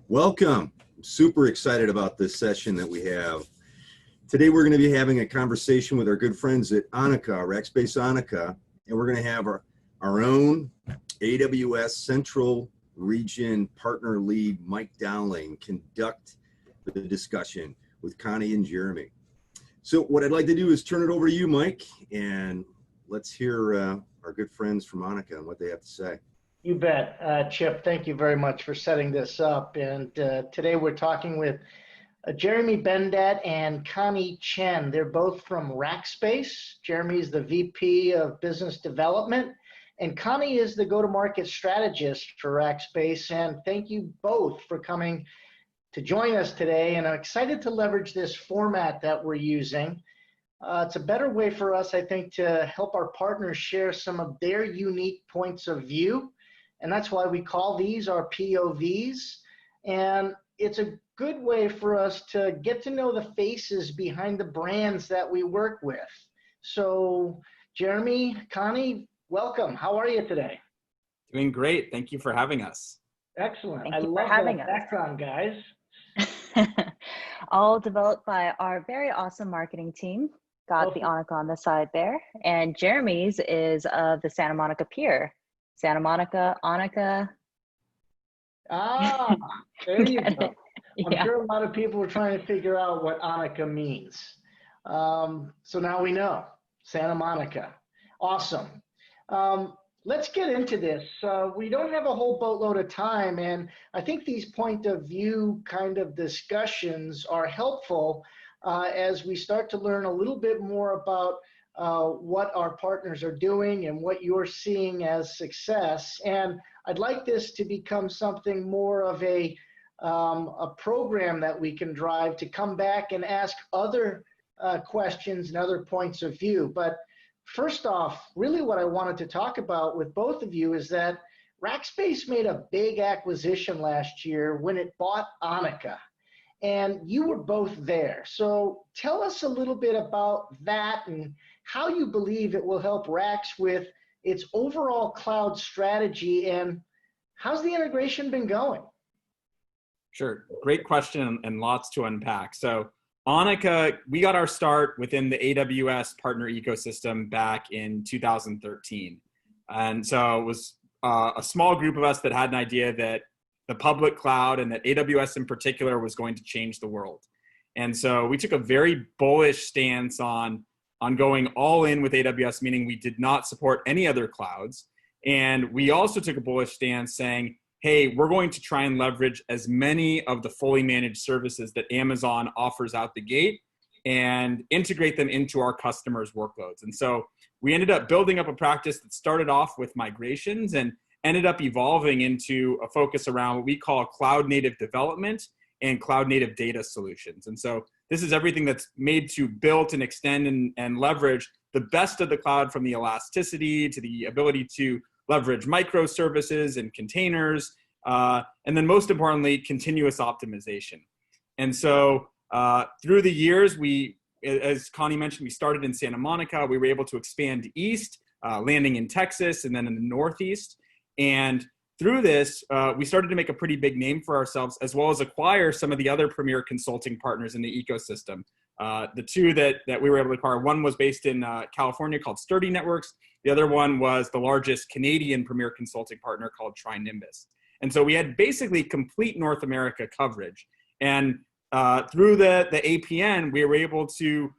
Welcome. I'm super excited about this session that we have. Today we're going to be having a conversation with our good friends at Onica, Rackspace Onica, and we're going to have our own AWS Central Region Partner Lead, Mike Dowling, conduct the discussion with Connie and Jeremy. So what I'd like to do is turn it over to you, Mike, and let's hear our good friends from Onica and what they have to say. You bet. Chip, thank you very much for setting this up. And today we're talking with Jeremy Bendat and Connie Chen. They're both from Rackspace. Jeremy's the VP of Business Development, and Connie is the go-to-market strategist for Rackspace. And thank you both for coming to join us today. And I'm excited to leverage this format that we're using. It's a better way for us, I think, to help our partners share some of their unique points of view. And that's why we call these our POVs. And it's a good way for us to get to know the faces behind the brands that we work with. So Jeremy, Connie, welcome. How are you today? Doing great. Thank you for having us. Excellent. I love that background, guys. All developed by our very awesome marketing team. Got the Onica on the side there. And Jeremy's is of the Santa Monica Pier. Santa Monica, Onica. Ah, there you go. I'm Yeah. sure a lot of people were trying to figure out what Onica means. So now we know, Santa Monica. Awesome. Let's get into this. We don't have a whole boatload of time, and I think these point of view kind of discussions are helpful as we start to learn a little bit more about what our partners are doing and what you're seeing as success. And I'd like this to become something more of a program that we can drive to come back and ask other questions and other points of view. But first off, really what I wanted to talk about with both of you is that Rackspace made a big acquisition last year when it bought Onica. And you were both there. So tell us a little bit about that and how you believe it will help Racks with its overall cloud strategy, and how's the integration been going? Sure. Great question and lots to unpack. So Onica, we got our start within the AWS partner ecosystem back in 2013. And so it was a small group of us that had an idea that the public cloud and that AWS in particular was going to change the world. And so we took a very bullish stance on going all in with AWS, meaning we did not support any other clouds. And we also took a bullish stance saying, hey, we're going to try and leverage as many of the fully managed services that Amazon offers out the gate and integrate them into our customers' workloads. And so we ended up building up a practice that started off with migrations and ended up evolving into a focus around what we call cloud native development and cloud native data solutions. And so this is everything that's made to build and extend and leverage the best of the cloud, from the elasticity to the ability to leverage microservices and containers, and then most importantly, continuous optimization. And so through the years, as Connie mentioned, we started in Santa Monica. We were able to expand east, landing in Texas and then in the Northeast. And through this, we started to make a pretty big name for ourselves, as well as acquire some of the other premier consulting partners in the ecosystem. The two that we were able to acquire, one was based in California called Sturdy Networks. The other one was the largest Canadian premier consulting partner called Nimbus. And so we had basically complete North America coverage. And through the APN, we were able to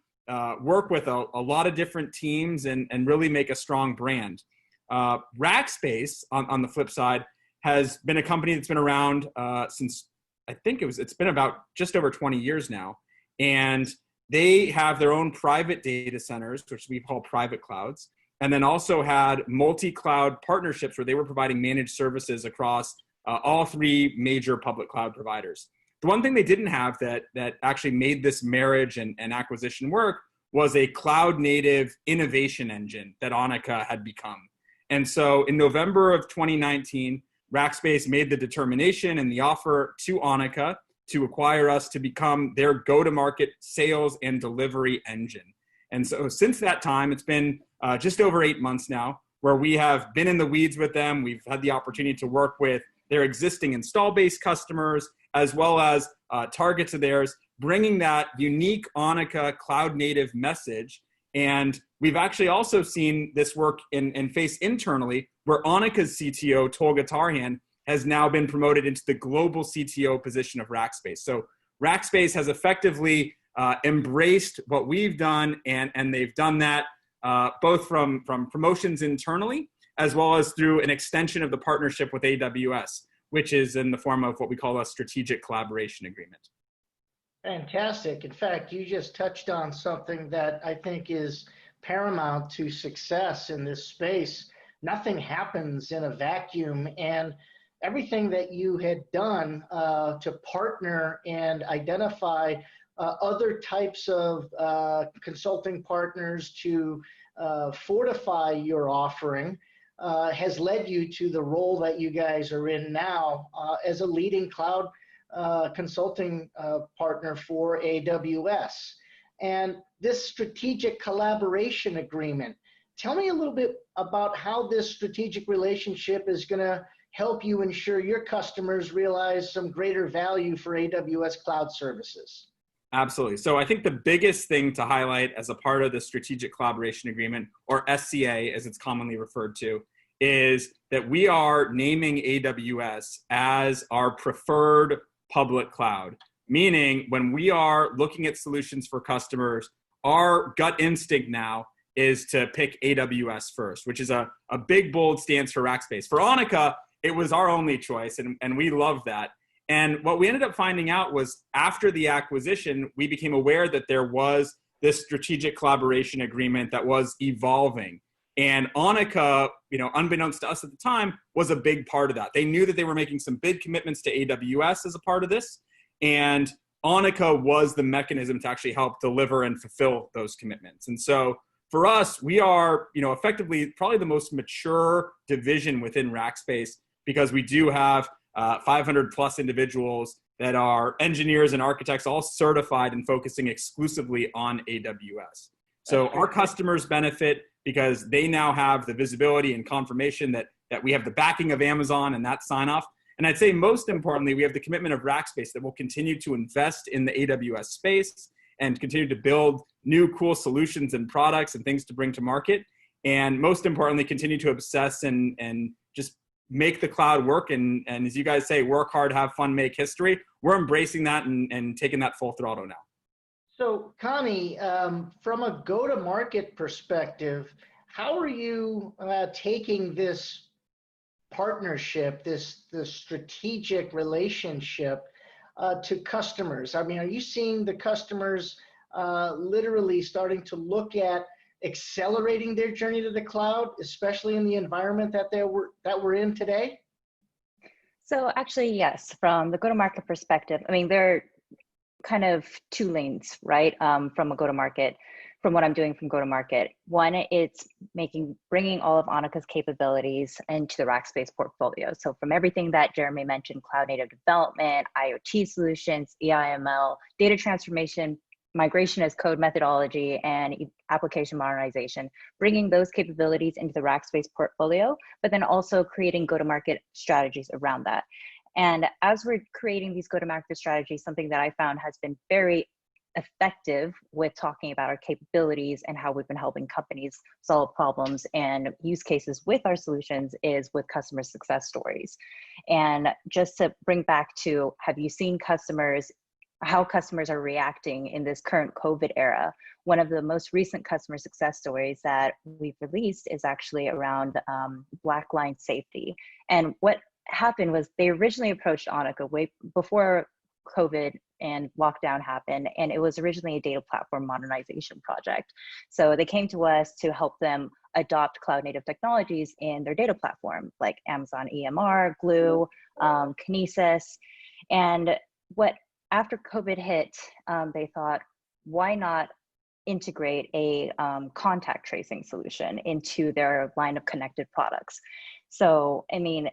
work with a lot of different teams and really make a strong brand. Rackspace, on the flip side, has been a company that's been around since, I think it's been about just over 20 years now. And they have their own private data centers, which we call private clouds, and then also had multi-cloud partnerships where they were providing managed services across all three major public cloud providers. The one thing they didn't have that actually made this marriage and acquisition work was a cloud native innovation engine that Onica had become. And so in November of 2019, Rackspace made the determination and the offer to Onica to acquire us to become their go-to-market sales and delivery engine. And so since that time, it's been just over 8 months now, where we have been in the weeds with them. We've had the opportunity to work with their existing install-based customers, as well as targets of theirs, bringing that unique Onica cloud native message. And we've actually also seen this work in face internally, where Onica's CTO, Tolga Tarhan, has now been promoted into the global CTO position of Rackspace. So Rackspace has effectively embraced what we've done, and they've done that both from promotions internally, as well as through an extension of the partnership with AWS, which is in the form of what we call a strategic collaboration agreement. Fantastic. In fact, you just touched on something that I think is paramount to success in this space. Nothing happens in a vacuum, and everything that you had done to partner and identify other types of consulting partners to fortify your offering has led you to the role that you guys are in now as a leading cloud consulting partner for AWS. And this strategic collaboration agreement, tell me a little bit about how this strategic relationship is going to help you ensure your customers realize some greater value for AWS cloud services. Absolutely. So I think the biggest thing to highlight as a part of the strategic collaboration agreement, or SCA as it's commonly referred to, is that we are naming AWS as our preferred public cloud. Meaning when we are looking at solutions for customers, our gut instinct now is to pick AWS first, which is a big, bold stance for Rackspace. For Onica, it was our only choice, and we love that. And what we ended up finding out was after the acquisition, we became aware that there was this strategic collaboration agreement that was evolving. And Onica, unbeknownst to us at the time, was a big part of that. They knew that they were making some big commitments to AWS as a part of this. And Onica was the mechanism to actually help deliver and fulfill those commitments. And so for us, we are, effectively probably the most mature division within Rackspace, because we do have 500 plus individuals that are engineers and architects, all certified and focusing exclusively on AWS. So our customers benefit because they now have the visibility and confirmation that we have the backing of Amazon and that sign off. And I'd say most importantly, we have the commitment of Rackspace that will continue to invest in the AWS space and continue to build new cool solutions and products and things to bring to market. And most importantly, continue to obsess and just make the cloud work. And as you guys say, work hard, have fun, make history. We're embracing that and taking that full throttle now. So Connie, from a go-to-market perspective, how are you taking this partnership, this strategic relationship to customers? I mean, are you seeing the customers literally starting to look at accelerating their journey to the cloud, especially in the environment that we're in today? So actually, yes, from the go-to-market perspective, I mean, there are kind of two lanes, right? From a go-to-market, from what I'm doing from go-to-market. One, it's bringing all of Onica's capabilities into the Rackspace portfolio. So from everything that Jeremy mentioned, cloud native development, IoT solutions, EIML, data transformation, migration as code methodology, and application modernization, bringing those capabilities into the Rackspace portfolio, but then also creating go-to-market strategies around that. And as we're creating these go-to-market strategies, something that I found has been very effective with talking about our capabilities and how we've been helping companies solve problems and use cases with our solutions is with customer success stories. And just to bring back to, have you seen how customers are reacting in this current COVID era? One of the most recent customer success stories that we've released is actually around Black line safety. And what happened was they originally approached Onica way before COVID and lockdown happened, and it was originally a data platform modernization project. So they came to us to help them adopt cloud native technologies in their data platform, like Amazon EMR, Glue, Kinesis. And after COVID hit, they thought, why not integrate a contact tracing solution into their line of connected products? So, I mean,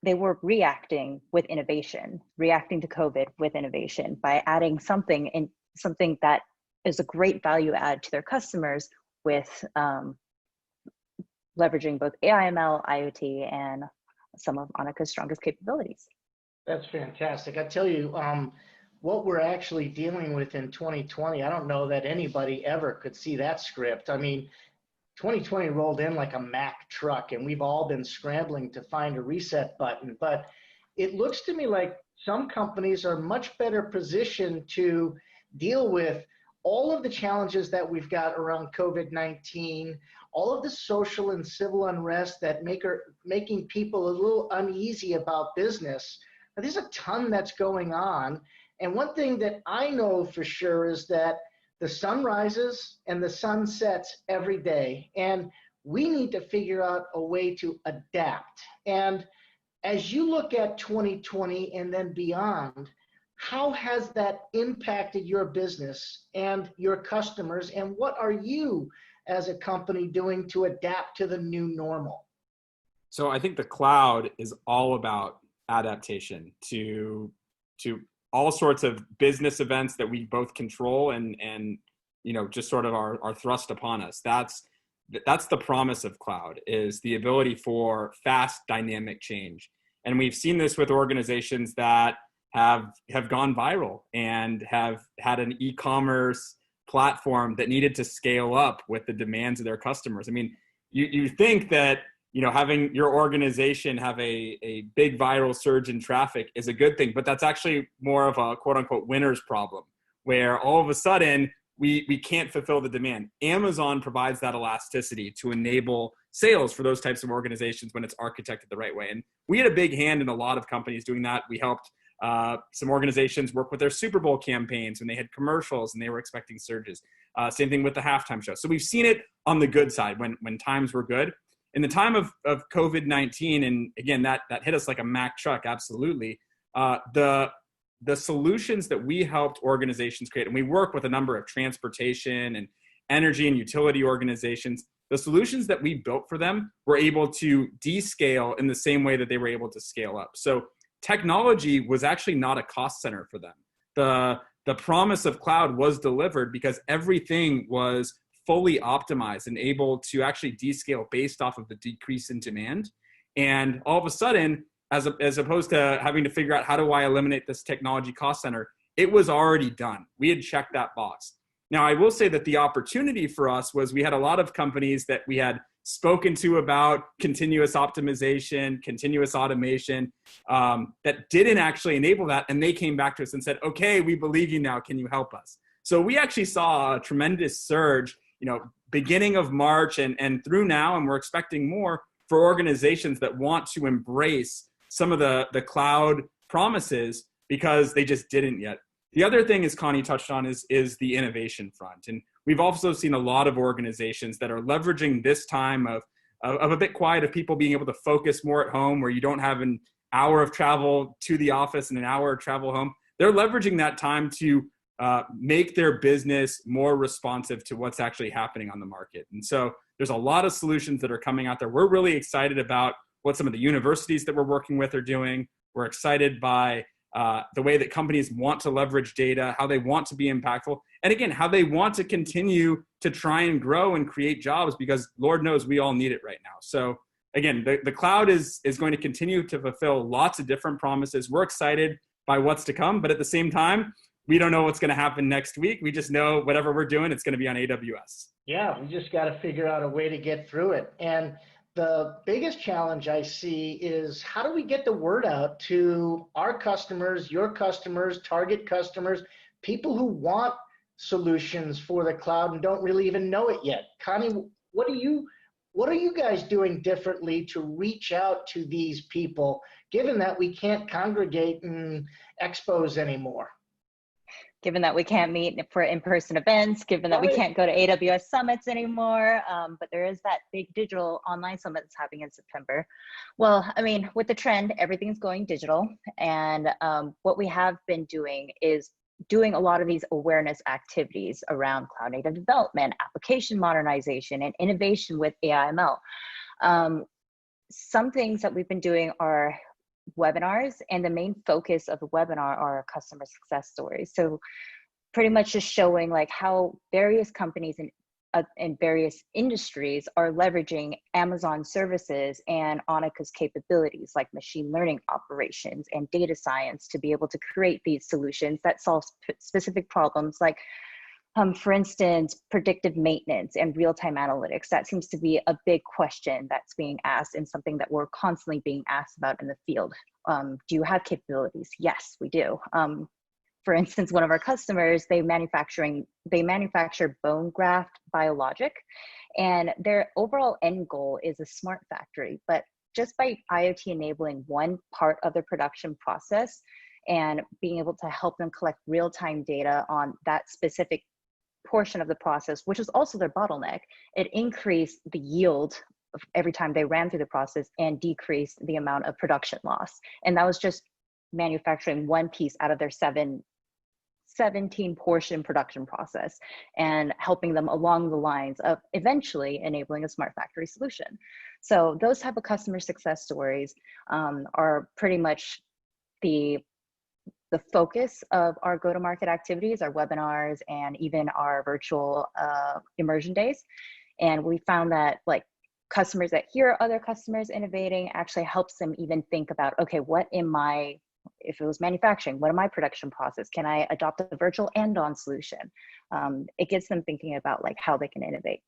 they were reacting with innovation, reacting to COVID with innovation by adding something that is a great value add to their customers with leveraging both AIML, IoT, and some of Onica's strongest capabilities. That's fantastic. I tell you, what we're actually dealing with in 2020, I don't know that anybody ever could see that script. I mean, 2020 rolled in like a Mack truck, and we've all been scrambling to find a reset button. But it looks to me like some companies are much better positioned to deal with all of the challenges that we've got around COVID-19, all of the social and civil unrest that making people a little uneasy about business. Now, there's a ton that's going on. And one thing that I know for sure is that the sun rises and the sun sets every day. And we need to figure out a way to adapt. And as you look at 2020 and then beyond, how has that impacted your business and your customers? And what are you as a company doing to adapt to the new normal? So I think the cloud is all about adaptation to all sorts of business events that we both control and just sort of are thrust upon us. That's the promise of cloud, is the ability for fast dynamic change. And we've seen this with organizations that have gone viral and have had an e-commerce platform that needed to scale up with the demands of their customers. I mean, you think that having your organization have a big viral surge in traffic is a good thing, but that's actually more of a quote unquote winner's problem, where all of a sudden we can't fulfill the demand. Amazon provides that elasticity to enable sales for those types of organizations when it's architected the right way. And we had a big hand in a lot of companies doing that. We helped some organizations work with their Super Bowl campaigns when they had commercials and they were expecting surges. Same thing with the halftime show. So we've seen it on the good side when times were good. In the time of COVID-19, and again, that hit us like a Mack truck, absolutely. The solutions that we helped organizations create, and we work with a number of transportation and energy and utility organizations, the solutions that we built for them were able to descale in the same way that they were able to scale up. So technology was actually not a cost center for them. The promise of cloud was delivered because everything was fully optimized and able to actually descale based off of the decrease in demand. And all of a sudden, as opposed to having to figure out how do I eliminate this technology cost center, it was already done. We had checked that box. Now, I will say that the opportunity for us was we had a lot of companies that we had spoken to about continuous optimization, continuous automation, that didn't actually enable that. And they came back to us and said, okay, we believe you now. Can you help us? So we actually saw a tremendous surge, beginning of March and through now, and we're expecting more for organizations that want to embrace some of the cloud promises because they just didn't yet. The other thing, as Connie touched on, is the innovation front. And we've also seen a lot of organizations that are leveraging this time of a bit quiet, of people being able to focus more at home, where you don't have an hour of travel to the office and an hour of travel home. They're leveraging that time to make their business more responsive to what's actually happening on the market. And so there's a lot of solutions that are coming out there. We're really excited about what some of the universities that we're working with are doing. We're excited by the way that companies want to leverage data, how they want to be impactful, and again, how they want to continue to try and grow and create jobs, because Lord knows we all need it right now. So again, the cloud is going to continue to fulfill lots of different promises. We're excited by what's to come, but at the same time, we don't know what's going to happen next week. We just know whatever we're doing, it's going to be on AWS. Yeah, we just got to figure out a way to get through it. And the biggest challenge I see is, how do we get the word out to our customers, your customers, target customers, people who want solutions for the cloud and don't really even know it yet? Connie, what are you guys doing differently to reach out to these people, given that we can't congregate in expos anymore? Given that we can't meet for in-person events, given that we can't go to AWS summits anymore, but there is that big digital online summit that's happening in September. Well, I mean, with the trend, everything's going digital. And what we have been doing is doing a lot of these awareness activities around cloud native development, application modernization, and innovation with AI/ML. Some things that we've been doing are webinars, and the main focus of the webinar are customer success stories. So pretty much just showing like how various companies and in various industries are leveraging Amazon services and Onica's capabilities like machine learning operations and data science to be able to create these solutions that solve specific problems like, for instance, predictive maintenance and real-time analytics. That seems to be a big question that's being asked and something that we're constantly being asked about in the field. Do you have capabilities? Yes, we do. For instance, one of our customers, they manufacture bone graft biologic, and their overall end goal is a smart factory. But just by IoT enabling one part of the production process and being able to help them collect real-time data on that specific portion of the process, which is also their bottleneck, it increased the yield every time they ran through the process and decreased the amount of production loss. And that was just manufacturing one piece out of their 17 portion production process and helping them along the lines of eventually enabling a smart factory solution. So those type of customer success stories are pretty much the focus of our go-to-market activities, our webinars, and even our virtual immersion days. And we found that like customers that hear other customers innovating actually helps them even think about, okay, if it was manufacturing, what am my production process? Can I adopt a virtual and-on solution? It gets them thinking about like how they can innovate.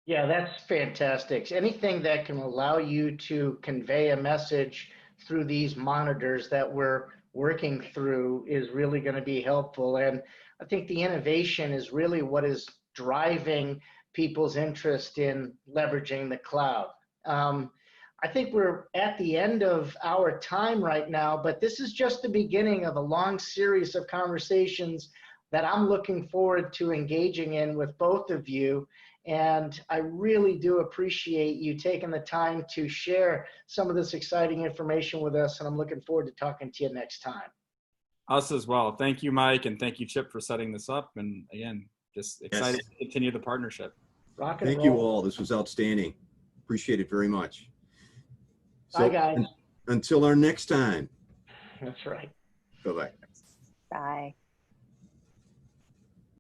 Yeah, that's fantastic. Anything that can allow you to convey a message through these monitors that we're working through is really going to be helpful. And I think the innovation is really what is driving people's interest in leveraging the cloud. I think we're at the end of our time right now, but this is just the beginning of a long series of conversations that I'm looking forward to engaging in with both of you. And I really do appreciate you taking the time to share some of this exciting information with us. And I'm looking forward to talking to you next time. Us as well. Thank you, Mike. And thank you, Chip, for setting this up. And again, just excited to continue the partnership. Rock and Thank roll. you all. This was outstanding. Appreciate it very much. Bye, guys. Until our next time. That's right. Bye-bye. Bye.